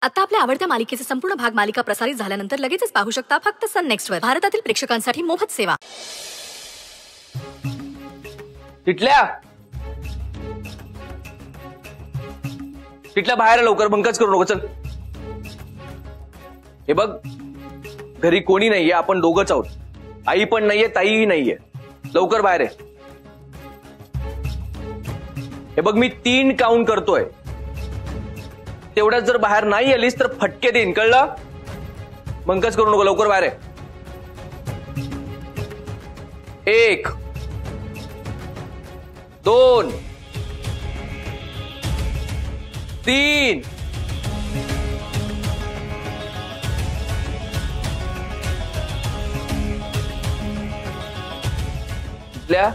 आता आपल्या आवडत्या मालिकेचे संपूर्ण भाग मालिका प्रसारित झाल्यानंतर लगेचच पाहू शकता फक्त सन नेक्स्ट वर. भारतातील प्रेक्षकांसाठी मोफत सेवा. तिथल्या बाहेर लवकर, बंकच करू नको. चल हे बघ, घरी कोणी नाहीये, आपण दोघंच आहोत. आई पण नाहीये, ताईही नाहीये. लवकर बाहेर आहे. हे बघ, मी 3 काउंट करतोय. तेवढ्यात जर बाहेर नाही आलीस तर फटके देईन, कळलं? बंकच करू नको, लवकर बाहेर आहे. 1 2 3 तिथल्या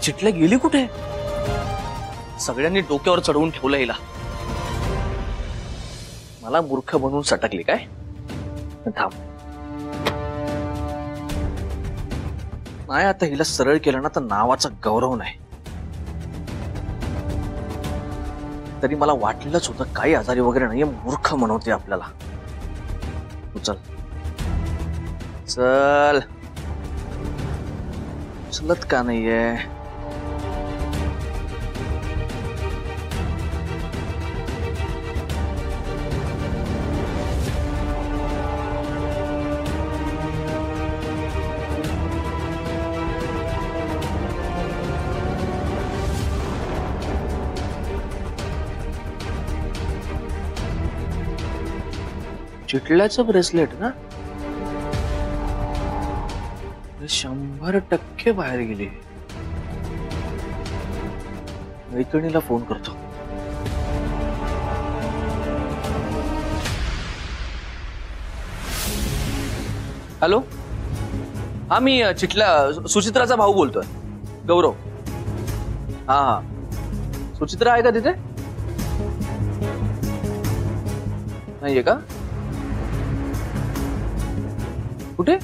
चिटल्या गेली कुठे? सगळ्यांनी डोक्यावर चढवून ठेवलं हिला. मला मूर्ख बनवून सटकली काय? थांब, नाही आता हिला सरळ केलं ना तर नावाचा गौरव नाही. तरी मला वाटलंच होतं काही आजारी वगैरे नाहीये, मूर्ख म्हणवते आपल्याला. चल चल, चलत का नाहीये? चिटल्याचं ब्रेसलेट ना? 100% बाहेर गेली. मैत्रिणीला फोन करतो. हॅलो, हा मी चिटल्या सुचित्राचा भाऊ बोलतोय, गौरव. हा हा, सुचित्रा आहे का तिथे? नाहीये का? कुठे?